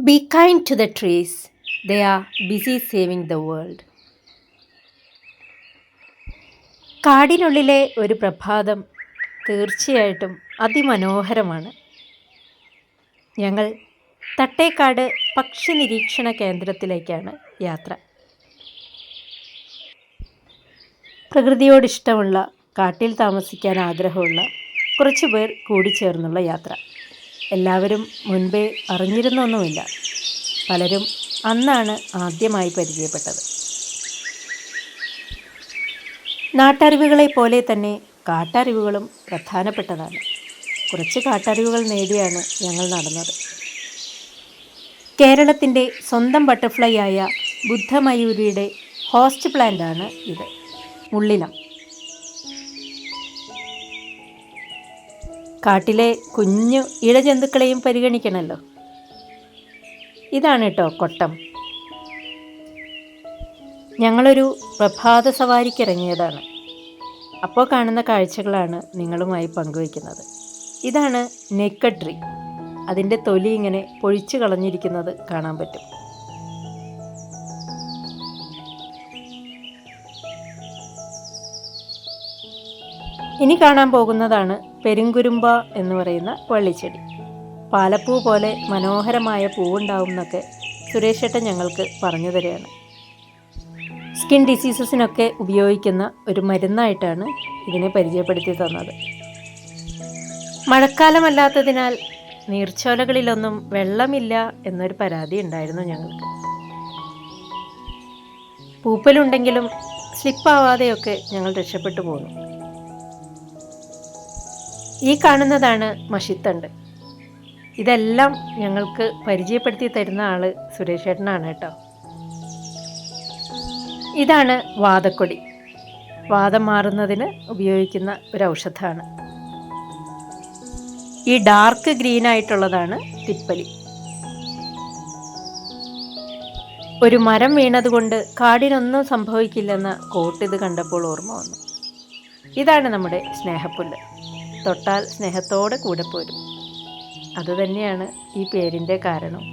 Be kind to the trees. They are busy saving the world. കാടിനുള്ളിലെ ഒരു പ്രഭാതം തീർച്ചയായിട്ടും അതിമനോഹരമാണ്. ഞങ്ങൾ തട്ടേക്കാട് പക്ഷി നിരീക്ഷണ കേന്ദ്രത്തിലേക്കാണ് യാത്ര. പ്രകൃതിയോടിഷ്ടമുള്ള, കാട്ടിൽ താമസിക്കാൻ ആഗ്രഹമുള്ള കുറച്ച് പേർ കൂടിച്ചേർന്നുള്ള യാത്ര. എല്ലാവരും മുൻപേ അറിഞ്ഞിരുന്നൊന്നുമില്ല. പലരും അന്നാണ് ആദ്യമായി പരിചയപ്പെട്ടത്. നാട്ടറിവുകളെ പോലെ തന്നെ കാട്ടറിവുകളും പ്രധാനപ്പെട്ടതാണ്. കുറച്ച് കാട്ടറിവുകൾ നേടിയാണ് ഞങ്ങൾ നടന്നത്. കേരളത്തിൻ്റെ സ്വന്തം ബട്ടർഫ്ലൈ ആയ ബുദ്ധമയൂരിയുടെ ഹോസ്റ്റ് പ്ലാന്റാണ് ഇത്, മുള്ളിനം. കാട്ടിലെ കുഞ്ഞു ഇഴജന്തുക്കളെയും പരിഗണിക്കണമല്ലോ. ഇതാണ് കേട്ടോ കൊട്ടം. ഞങ്ങളൊരു പ്രഭാത സവാരിക്കിറങ്ങിയതാണ്. അപ്പോൾ കാണുന്ന കാഴ്ചകളാണ് നിങ്ങളുമായി പങ്കുവയ്ക്കുന്നത്. ഇതാണ് നേക്കഡ് ട്രീ. അതിൻ്റെ തൊലി ഇങ്ങനെ പൊഴിച്ചു കളഞ്ഞിരിക്കുന്നത് കാണാൻ പറ്റും. ഇനി കാണാൻ പോകുന്നതാണ് പെരുങ്കുരുമ്പ എന്ന് പറയുന്ന വള്ളിച്ചെടി. പാലപ്പൂ പോലെ മനോഹരമായ പൂവുണ്ടാവും എന്നൊക്കെ സുരേഷേട്ടൻ ഞങ്ങൾക്ക് പറഞ്ഞു തരികയാണ്. സ്കിൻ ഡിസീസസിനൊക്കെ ഉപയോഗിക്കുന്ന ഒരു മരുന്നായിട്ടാണ് ഇതിനെ പരിചയപ്പെടുത്തി തന്നത്. മഴക്കാലമല്ലാത്തതിനാൽ നീർച്ചോലകളിലൊന്നും വെള്ളമില്ല എന്നൊരു പരാതി ഉണ്ടായിരുന്നു ഞങ്ങൾക്ക്. പൂപ്പലുണ്ടെങ്കിലും സ്ലിപ്പാവാതെയൊക്കെ ഞങ്ങൾ രക്ഷപ്പെട്ടു പോന്നു. ഈ കാണുന്നതാണ് മഷിത്തണ്ട്. ഇതെല്ലാം ഞങ്ങൾക്ക് പരിചയപ്പെടുത്തി തരുന്ന ആള് സുരേഷേട്ടനാണ് കേട്ടോ. ഇതാണ് വാതക്കൊടി. വാദം മാറുന്നതിന് ഉപയോഗിക്കുന്ന ഒരു ഔഷധമാണ്. ഈ ഡാർക്ക് ഗ്രീൻ ആയിട്ടുള്ളതാണ് തിപ്പലി. ഒരു മരം വീണതുകൊണ്ട് കാടിനൊന്നും സംഭവിക്കില്ലെന്ന കോട്ട് ഇത് കണ്ടപ്പോൾ ഓർമ്മ വന്നു. ഇതാണ് നമ്മുടെ സ്നേഹപ്പുല്ല്. തൊട്ടാൽ സ്നേഹത്തോടെ കൂടെ പോരും. അതുതന്നെയാണ് ഈ പേരിൻ്റെ കാരണം.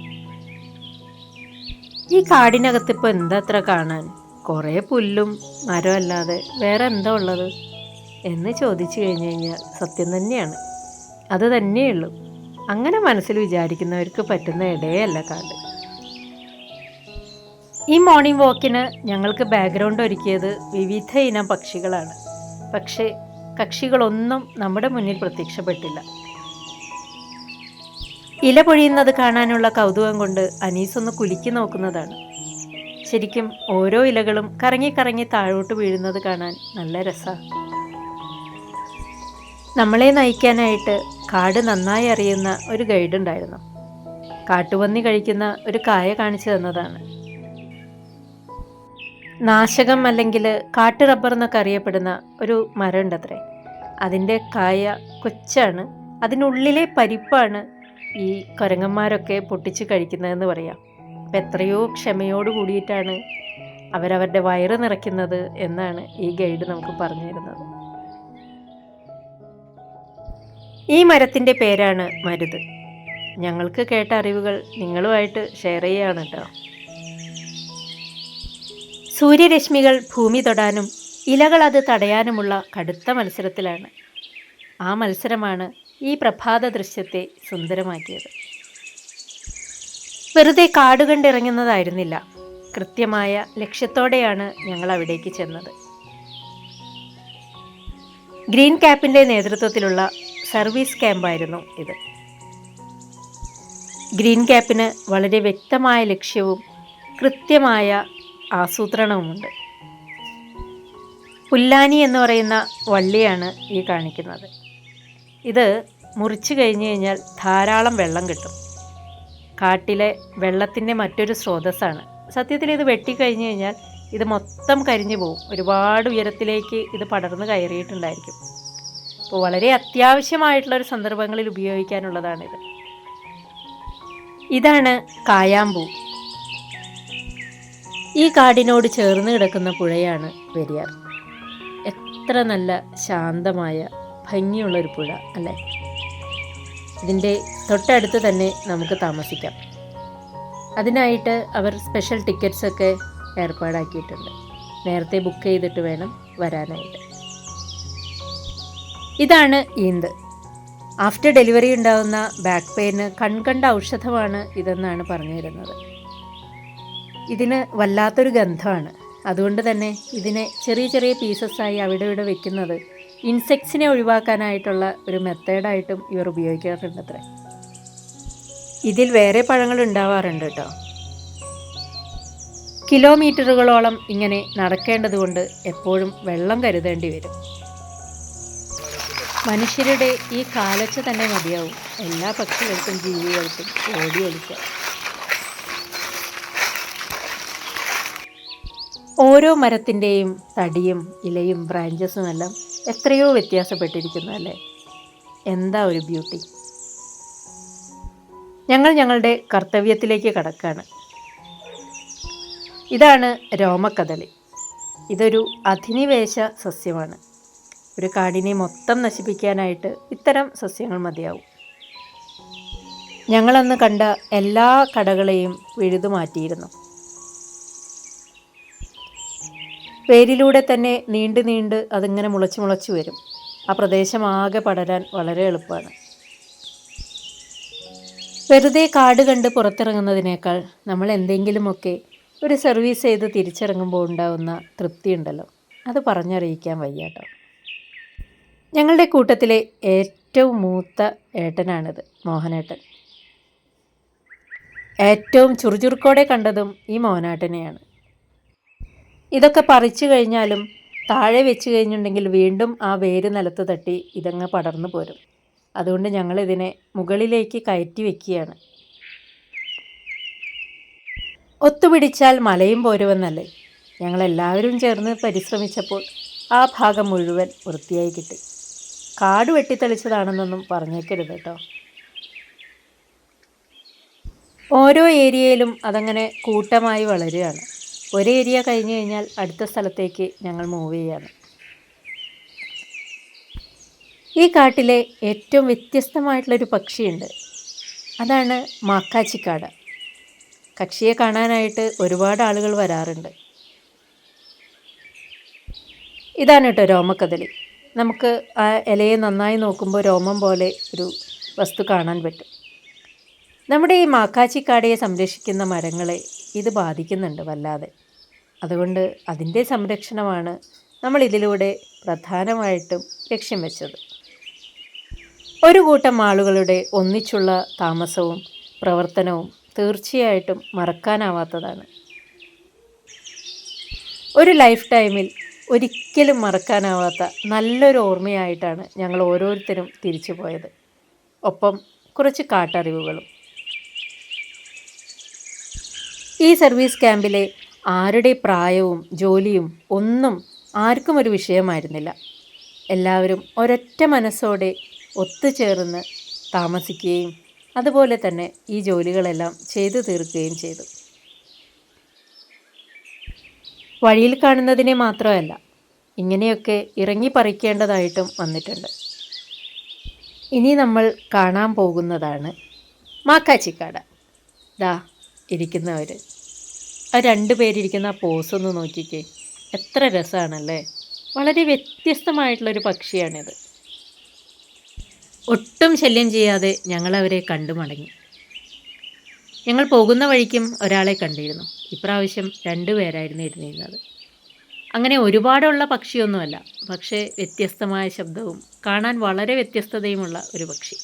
ഈ കാടിനകത്തിപ്പോൾ എന്താ അത്ര കാണാൻ? കുറേ പുല്ലും മരം അല്ലാതെ വേറെ എന്താ ഉള്ളത് എന്ന് ചോദിച്ചു കഴിഞ്ഞു കഴിഞ്ഞാൽ സത്യം തന്നെയാണ്. അത് തന്നെയുള്ളൂ. അങ്ങനെ മനസ്സിൽ വിചാരിക്കുന്നവർക്ക് പറ്റുന്ന ഇടയല്ല കാട്. ഈ മോർണിംഗ് വാക്കിന് ഞങ്ങൾക്ക് ബാക്ക്ഗ്രൗണ്ട് ഒരുക്കിയത് വിവിധ ഇനം പക്ഷികളാണ്. പക്ഷേ കക്ഷികളൊന്നും നമ്മുടെ മുന്നിൽ പ്രത്യക്ഷപ്പെട്ടില്ല. ഇല പൊഴിയുന്നത് കാണാനുള്ള കൗതുകം കൊണ്ട് അനീസ് ഒന്ന് കുലുക്കി നോക്കുന്നതാണ്. ശരിക്കും ഓരോ ഇലകളും കറങ്ങി കറങ്ങി താഴോട്ട് വീഴുന്നത് കാണാൻ നല്ല രസമാണ്. നമ്മളെ നയിക്കാനായിട്ട് കാട് നന്നായി അറിയുന്ന ഒരു ഗൈഡ് ഉണ്ടായിരുന്നു. കാട്ടുപന്നി കഴിക്കുന്ന ഒരു കായ കാണിച്ചു തന്നതാണ്. നാശകം അല്ലെങ്കിൽ കാട്ടു റബ്ബർ എന്നൊക്കെ അറിയപ്പെടുന്ന ഒരു മരം ഉണ്ടത്രേ. അതിൻ്റെ കായ കൊച്ചാണ്. അതിനുള്ളിലെ പരിപ്പാണ് ഈ കുരങ്ങന്മാരൊക്കെ പൊട്ടിച്ച് കഴിക്കുന്നതെന്ന് പറയാം. അപ്പം എത്രയോ ക്ഷമയോട് കൂടിയിട്ടാണ് അവരവരുടെ വയറ് നിറയ്ക്കുന്നത് എന്നാണ് ഈ ഗൈഡ് നമുക്ക് പറഞ്ഞു തരുന്നത്. ഈ മരത്തിൻ്റെ പേരാണ് മരുത്. ഞങ്ങൾക്ക് കേട്ട അറിവുകൾ നിങ്ങളുമായിട്ട് ഷെയർ ചെയ്യുകയാണ് കേട്ടോ. സൂര്യരശ്മികൾ ഭൂമി തൊടാനും ഇലകൾ അത് തടയാനുമുള്ള കടുത്ത മത്സരത്തിലാണ്. ആ മത്സരമാണ് ഈ പ്രഭാത ദൃശ്യത്തെ സുന്ദരമാക്കിയത്. വെറുതെ കാട് കണ്ടിറങ്ങുന്നതായിരുന്നില്ല. കൃത്യമായ ലക്ഷ്യത്തോടെയാണ് ഞങ്ങൾ അവിടേക്ക് ചെന്നത്. ഗ്രീൻ ക്യാപ്പിൻ്റെ നേതൃത്വത്തിലുള്ള സർവീസ് ക്യാമ്പായിരുന്നു ഇത്. ഗ്രീൻ ക്യാപ്പിന് വളരെ വ്യക്തമായ ലക്ഷ്യവും കൃത്യമായ ആസൂത്രണവുമുണ്ട്. പുല്ലാനി എന്ന് പറയുന്ന വള്ളിയാണ് ഈ കാണിക്കുന്നത്. ഇത് മുറിച്ചു കഴിഞ്ഞു കഴിഞ്ഞാൽ ധാരാളം വെള്ളം കിട്ടും. കാട്ടിലെ വെള്ളത്തിൻ്റെ മറ്റൊരു സ്രോതസ്സാണ്. സത്യത്തിൽ ഇത് വെട്ടിക്കഴിഞ്ഞു കഴിഞ്ഞാൽ ഇത് മൊത്തം കരിഞ്ഞു പോകും. ഒരുപാട് ഉയരത്തിലേക്ക് ഇത് പടർന്ന് കയറിയിട്ടുണ്ടായിരിക്കും. അപ്പോൾ വളരെ അത്യാവശ്യമായിട്ടുള്ളൊരു സന്ദർഭങ്ങളിൽ ഉപയോഗിക്കാനുള്ളതാണിത്. ഇതാണ് കായാമ്പൂ. ഈ കാടിനോട് ചേർന്ന് കിടക്കുന്ന പുഴയാണ് പെരിയാർ. എത്ര നല്ല ശാന്തമായ ഭംഗിയുള്ളൊരു പുഴ അല്ലേ? ഇതിൻ്റെ തൊട്ടടുത്ത് തന്നെ നമുക്ക് താമസിക്കാം. അതിനായിട്ട് അവർ സ്പെഷ്യൽ ടിക്കറ്റ്സൊക്കെ ഏർപ്പാടാക്കിയിട്ടുണ്ട്. നേരത്തെ ബുക്ക് ചെയ്തിട്ട് വേണം വരാനായിട്ട്. ഇതാണ് ഈന്ത്. ആഫ്റ്റർ ഡെലിവറി ഉണ്ടാകുന്ന ബാക്ക് പെയിന് കൺകണ്ട ഔഷധമാണ് ഇതെന്നാണ് പറഞ്ഞു തരുന്നത്. ഇതിന് വല്ലാത്തൊരു ഗന്ധമാണ്. അതുകൊണ്ട് തന്നെ ഇതിനെ ചെറിയ ചെറിയ പീസസ്സായി അവിടെ ഇവിടെ വെക്കുന്നത് ഇൻസെക്ട്സിനെ ഒഴിവാക്കാനായിട്ടുള്ള ഒരു മെത്തേഡായിട്ടും ഇവർ ഉപയോഗിക്കാറുണ്ട് അത്രേ. ഇതിൽ വേറെ പഴങ്ങൾ ഉണ്ടാവാറുണ്ട് കേട്ടോ. കിലോമീറ്ററുകളോളം ഇങ്ങനെ നടക്കേണ്ടതുകൊണ്ട് എപ്പോഴും വെള്ളം കരുതേണ്ടി വരും. മനുഷ്യരുടെ ഈ കാലച്ച തന്നെ മതിയാവും എല്ലാ പക്ഷികൾക്കും ജീവികൾക്കും ഓടി ഒളിക്കാൻ. ഓരോ മരത്തിൻ്റെയും തടിയും ഇലയും ബ്രാഞ്ചസും എല്ലാം എത്രയോ വ്യത്യാസപ്പെട്ടിരിക്കുന്നു അല്ലേ? എന്താ ഒരു ബ്യൂട്ടി! ഞങ്ങൾ ഞങ്ങളുടെ കർത്തവ്യത്തിലേക്ക് കടക്കാണ്. ഇതാണ് രോമക്കദളി. ഇതൊരു അധിനിവേശ സസ്യമാണ്. ഒരു കാടിനെ മൊത്തം നശിപ്പിക്കാനായിട്ട് ഇത്തരം സസ്യങ്ങൾ മതിയാവും. ഞങ്ങളന്ന് കണ്ട എല്ലാ കടകളെയും പിഴുതു മാറ്റിയിരുന്നു. വേരിലൂടെ തന്നെ നീണ്ട് നീണ്ട് അതിങ്ങനെ മുളച്ച് വരും. ആ പ്രദേശം ആകെ പടരാൻ വളരെ എളുപ്പമാണ്. വെറുതെ കാട് കണ്ട് പുറത്തിറങ്ങുന്നതിനേക്കാൾ നമ്മൾ എന്തെങ്കിലുമൊക്കെ ഒരു സർവീസ് ചെയ്ത് തിരിച്ചിറങ്ങുമ്പോൾ ഉണ്ടാകുന്ന തൃപ്തിയുണ്ടല്ലോ, അത് പറഞ്ഞറിയിക്കാൻ വയ്യാട്ടോ. ഞങ്ങളുടെ കൂട്ടത്തിലെ ഏറ്റവും മൂത്ത ഏട്ടനാണിത്, മോഹനേട്ടൻ. ഏറ്റവും ചുറുചുറുക്കോടെ കണ്ടതും ഈ മോനാട്ടനെയാണ്. ഇതൊക്കെ പറിച്ചു കഴിഞ്ഞാലും താഴെ വെച്ച് കഴിഞ്ഞിട്ടുണ്ടെങ്കിൽ വീണ്ടും ആ വേര് നിലത്ത് തട്ടി ഇതങ്ങ് പടർന്നു പോരും. അതുകൊണ്ട് ഞങ്ങളിതിനെ മുകളിലേക്ക് കയറ്റി വയ്ക്കുകയാണ്. ഒത്തുപിടിച്ചാൽ മലയും പോരുമെന്നല്ലേ? ഞങ്ങളെല്ലാവരും ചേർന്ന് പരിശ്രമിച്ചപ്പോൾ ആ ഭാഗം മുഴുവൻ വൃത്തിയായി കിട്ടി. കാട് വെട്ടിത്തെളിച്ചതാണെന്നൊന്നും പറഞ്ഞേക്കരുത് കേട്ടോ. ഓരോ ഏരിയയിലും അതങ്ങനെ കൂട്ടമായി വളരുകയാണ്. ഒരു ഏരിയ കഴിഞ്ഞ് കഴിഞ്ഞാൽ അടുത്ത സ്ഥലത്തേക്ക് ഞങ്ങൾ മൂവ് ചെയ്യാണ്. ഈ കാട്ടിലെ ഏറ്റവും വ്യത്യസ്തമായിട്ടുള്ളൊരു പക്ഷിയുണ്ട്. അതാണ് മാക്കാച്ചിക്കാട. കക്ഷിയെ കാണാനായിട്ട് ഒരുപാട് ആളുകൾ വരാറുണ്ട്. ഇതാണ് കേട്ടോ രോമക്കദളി. നമുക്ക് ആ ഇലയെ നന്നായി നോക്കുമ്പോൾ രോമം പോലെ ഒരു വസ്തു കാണാൻ പറ്റും. നമ്മുടെ ഈ മാക്കാച്ചിക്കാടയെ സംരക്ഷിക്കുന്ന മരങ്ങളെ ഇത് ബാധിക്കുന്നുണ്ട് വല്ലാതെ. അതുകൊണ്ട് അതിൻ്റെ സംരക്ഷണമാണ് നമ്മൾ ഇതിലൂടെ പ്രധാനമായിട്ടും ലക്ഷ്യം വെച്ചത്. ഒരു കൂട്ടം ആളുകളുടെ ഒന്നിച്ചുള്ള താമസവും പ്രവർത്തനവും തീർച്ചയായിട്ടും മറക്കാനാവാത്തതാണ്. ഒരു ലൈഫ് ടൈമിൽ ഒരിക്കലും മറക്കാനാവാത്ത നല്ലൊരു ഓർമ്മയായിട്ടാണ് ഞങ്ങൾ ഓരോരുത്തരും തിരിച്ചു പോയത്. ഒപ്പം കുറച്ച് കാട്ടറിവുകളും. ഈ സർവീസ് ക്യാമ്പിലെ ആരുടെ പ്രായവും ജോലിയും ഒന്നും ആർക്കും ഒരു വിഷയമായിരുന്നില്ല. എല്ലാവരും ഒരൊറ്റ മനസ്സോടെ ഒത്തുചേർന്ന് താമസിക്കുകയും അതുപോലെ തന്നെ ഈ ജോലികളെല്ലാം ചെയ്തു തീർക്കുകയും ചെയ്തു. വഴിയിൽ കാണുന്നതിനെ മാത്രമല്ല, ഇങ്ങനെയൊക്കെ ഇറങ്ങി പറിക്കേണ്ടതായിട്ടും വന്നിട്ടുണ്ട്. ഇനി നമ്മൾ കാണാൻ പോകുന്നതാണ് മാക്കാച്ചിക്കാട. ദാ ഇരിക്കുന്നവർ, ആ 2 പേരിരിക്കുന്ന പോസൊന്ന് നോക്കിക്കേ, എത്ര രസമാണല്ലേ! വളരെ വ്യത്യസ്തമായിട്ടുള്ളൊരു പക്ഷിയാണിത്. ഒട്ടും ശല്യം ചെയ്യാതെ ഞങ്ങളവരെ കണ്ടു മടങ്ങി. ഞങ്ങൾ പോകുന്ന വഴിക്കും ഒരാളെ കണ്ടിരുന്നു. ഇപ്രാവശ്യം 2 പേരായിരുന്നു ഇരുന്നിരുന്നത്. അങ്ങനെ ഒരുപാടുള്ള പക്ഷിയൊന്നുമല്ല, പക്ഷേ വ്യത്യസ്തമായ ശബ്ദവും കാണാൻ വളരെ വ്യത്യസ്തതയുമുള്ള ഒരു പക്ഷി.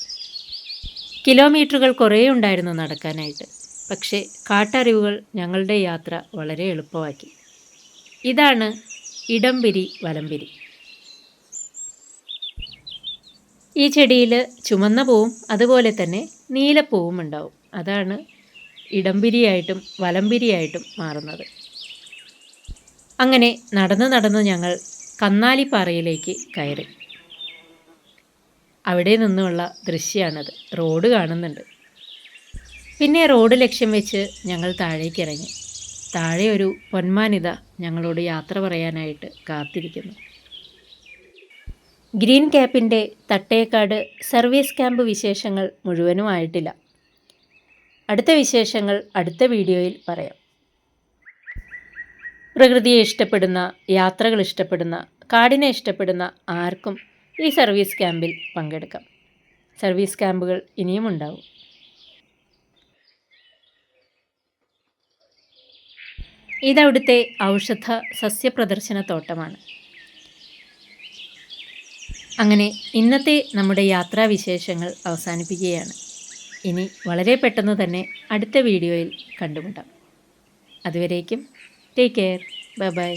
കിലോമീറ്ററുകൾ കുറേ ഉണ്ടായിരുന്നു നടക്കാനായിട്ട്. പക്ഷേ കാട്ടറിവുകൾ ഞങ്ങളുടെ യാത്ര വളരെ എളുപ്പമാക്കി. ഇതാണ് ഇടംപിരി വലംപിരി. ഈ ചെടിയിൽ ചുമന്ന പൂവും അതുപോലെ തന്നെ നീലപ്പൂവും ഉണ്ടാവും. അതാണ് ഇടംപിരിയായിട്ടും വലംപിരിയായിട്ടും മാറുന്നത്. അങ്ങനെ നടന്ന് ഞങ്ങൾ കന്നാലിപ്പാറയിലേക്ക് കയറി. അവിടെ നിന്നുമുള്ള ദൃശ്യമാണത്. റോഡ് കാണുന്നുണ്ട്. പിന്നെ റോഡ് ലക്ഷ്യം വെച്ച് ഞങ്ങൾ താഴേക്ക് ഇറങ്ങി. താഴെ ഒരു പൊന്മാനിത ഞങ്ങളോട് യാത്ര പറയാനായിട്ട് കാത്തിരിക്കുന്നു. ഗ്രീൻ ക്യാപ്പിൻ്റെ തട്ടേക്കാട് സർവീസ് ക്യാമ്പ് വിശേഷങ്ങൾ മുഴുവനും ആയിട്ടില്ല. അടുത്ത വിശേഷങ്ങൾ അടുത്ത വീഡിയോയിൽ പറയാം. പ്രകൃതിയെ ഇഷ്ടപ്പെടുന്ന, യാത്രകൾ ഇഷ്ടപ്പെടുന്ന, കാടിനെ ഇഷ്ടപ്പെടുന്ന ആർക്കും ഈ സർവീസ് ക്യാമ്പിൽ പങ്കെടുക്കാം. സർവീസ് ക്യാമ്പുകൾ ഇനിയും ഉണ്ടാവും. ഇതവിടുത്തെ ഔഷധ സസ്യപ്രദർശന തോട്ടമാണ്. അങ്ങനെ ഇന്നത്തെ നമ്മുടെ യാത്രാവിശേഷങ്ങൾ അവസാനിപ്പിക്കുകയാണ്. ഇനി വളരെ പെട്ടെന്ന് തന്നെ അടുത്ത വീഡിയോയിൽ കണ്ടുമുട്ടാം. അതുവരേക്കും ടേക്ക് കെയർ. Bye bye.